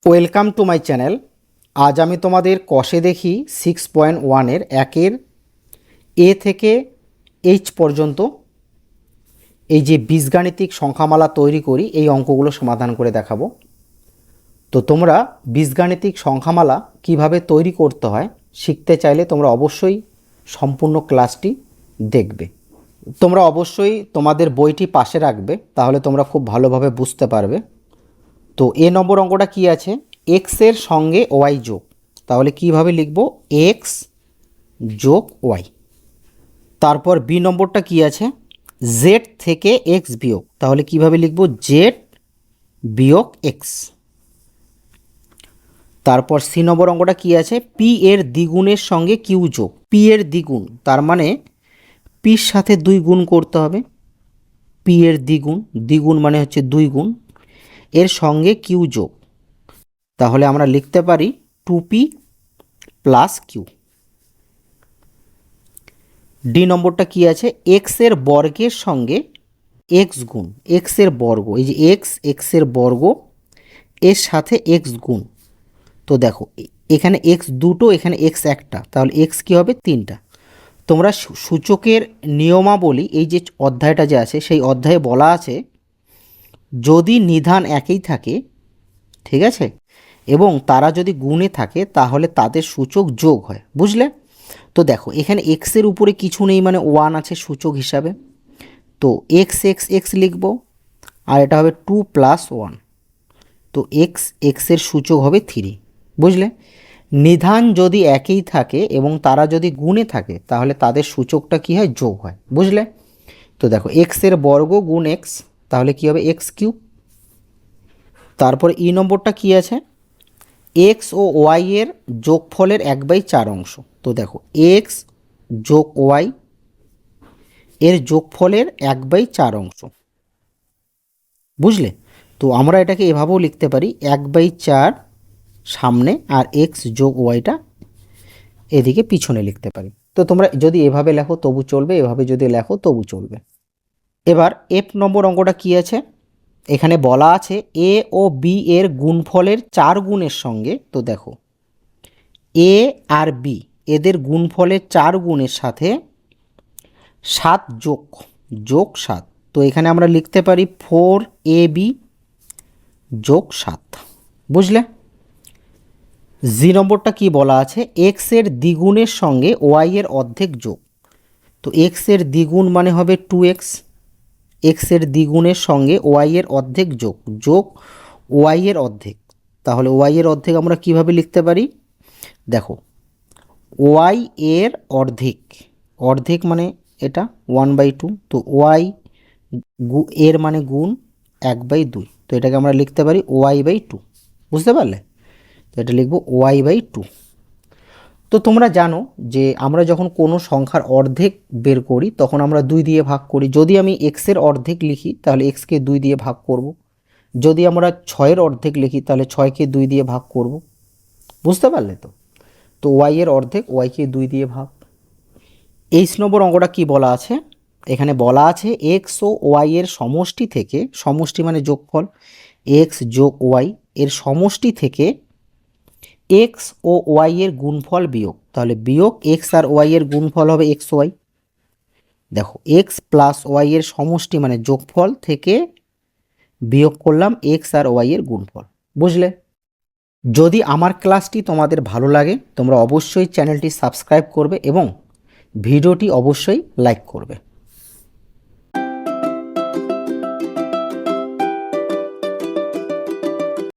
Welcome to my channel. আজ আমি তোমাদের কষে দেখি 6.1-এর একের এ থেকে এইচ পর্যন্ত এই যে বীজগাণিতিক সংখ্যামালা তৈরি করি এই অঙ্কগুলো সমাধান করে দেখাবো। তো তোমরা বীজগাণিতিক সংখ্যামালা কিভাবে তৈরি করতে হয় শিখতে চাইলে তোমরা অবশ্যই সম্পূর্ণ ক্লাসটি দেখবে। তোমরা অবশ্যই তোমাদের বইটি পাশে রাখবে, তাহলে তোমরা খুব ভালোভাবে বুঝতে পারবে। তো এ নম্বর অঙ্কটা কি আছে, এক্সের সঙ্গে ওয়াই যোগ। তাহলে কিভাবে লিখব, এক্স যোগ ওয়াই। তারপর বি নম্বরটা কি আছে, জেড থেকে এক্স বিয়োগ। তাহলে কিভাবে লিখব, জেড বিয়োগ এক্স। তারপর সি নম্বর অঙ্কটা কি আছে, পি এর দ্বিগুণের সঙ্গে কিউ যোগ। পি এর দ্বিগুণ তার মানে পির সাথে 2 গুণ করতে হবে। পি এর দ্বিগুণ, দ্বিগুণ মানে হচ্ছে 2 গুণ, এর সঙ্গে কিউ যোগ। তাহলে আমরা লিখতে পারি 2p প্লাস কিউ। ডি নম্বরটা কি আছে, এক্স এর বর্গের সঙ্গে এক্স গুণ। এক্স এর বর্গ, এই যে এক্স এর বর্গ এর সাথে এক্স গুণ। তো দেখো এখানে এক্স দুটো, এখানে এক্স একটা, তাহলে এক্স কী হবে, 3টা। তোমরা সূচকের নিয়মাবলী এই যে অধ্যায়টা যে আছে সেই অধ্যায়ে বলা আছে যদি নিধান একই থাকে, ঠিক আছে, এবং তারা যদি গুণে থাকে তাহলে তাদের সূচক যোগ হয়, বুঝলে? তো দেখো এখানে এক্সের উপরে কিছু নেই, মানে 1 আছে সূচক হিসাবে। তো এক্স এক্স এক্স লিখব, আর এটা হবে 2 প্লাস 1। তো এক্সের সূচক হবে 3, বুঝলে? নিধান যদি একই থাকে এবং তারা যদি গুণে থাকে তাহলে তাদের সূচকটা কি হয়, যোগ হয়, বুঝলে? তো দেখো এক্সের বর্গ গুণ এক্স, তাহলে কি হবে, এক্স কিউব। তারপরে ই নম্বরটা কি আছে, এক্স ও ওয়াই এর যোগফলের 1/4 অংশ। তো দেখো এক্স যোগ ওয়াই এর যোগফলের 1/4 অংশ, বুঝলে? তো আমরা এটাকে এভাবেও লিখতে পারি 1/4 সামনে আর এক্স যোগ ওয়াইটা এদিকে পিছনে লিখতে পারি। তো তোমরা যদি এভাবে লেখো তবু চলবে, এভাবে যদি লেখো তবু চলবে। এবার এফ নম্বর অঙ্কটা কি আছে, এখানে বলা আছে এ ও বি এর গুণফলের 4 গুণের সঙ্গে। তো দেখো এ আর বি এদের গুণফলের 4 গুণের সাথে 7 যোগ 7। তো এখানে আমরা লিখতে পারি 4ab যোগ 7, বুঝলে? জি নম্বরটা কি বলা আছে, এক্স এর দ্বিগুণের সঙ্গে ওয়াই এর অর্ধেক যোগ। তো এক্স এর দ্বিগুণ মানে হবে 2x, এক্স এর দ্বিগুণের সঙ্গে ওয়াই এর অর্ধেক যোগ ওয়াই এর অর্ধেক। তাহলে ওয়াই এর অর্ধেক আমরা কিভাবে লিখতে পারি, দেখো ওয়াই এর অর্ধেক, অর্ধেক মানে এটা 1/2। তো ওয়াই এর মানে গুণ 1/2। তো এটাকে আমরা লিখতে পারি y/2, বুঝতে পারলে? তো এটা লিখবো y/2। তো তোমরা জানো যে আমরা যখন কোনো সংখ্যার অর্ধেক বের করি তখন আমরা 2 দিয়ে ভাগ করি। যদি আমি এক্সের অর্ধেক লিখি তাহলে এক্সকে 2 দিয়ে ভাগ করব। যদি আমরা 6-এর অর্ধেক লিখি তাহলে 6কে 2 দিয়ে ভাগ করব, বুঝতে পারলে? তো ওয়াই এর অর্ধেক, ওয়াইকে 2 দিয়ে ভাগ। 23 নম্বর অঙ্কটা কি বলা আছে, এখানে বলা আছে এক্স ও ওয়াই এর সমষ্টি থেকে, সমষ্টি মানে যোগফল, এক্স যোগ ওয়াই এর সমষ্টি থেকে এক্স ও ওয়াই এর গুণফল বিয়োগ। তাহলে বিয়োগ এক্স আর ওয়াই এর গুণফল হবে এক্স ওয়াই। দেখো এক্স প্লাস ওয়াই এর সমষ্টি মানে যোগফল থেকে বিয়োগ করলাম এক্স আর ওয়াই এর গুণফল, বুঝলে? যদি আমার ক্লাসটি তোমাদের ভালো লাগে তোমরা অবশ্যই চ্যানেলটি সাবস্ক্রাইব করবে এবং ভিডিওটি অবশ্যই লাইক করবে।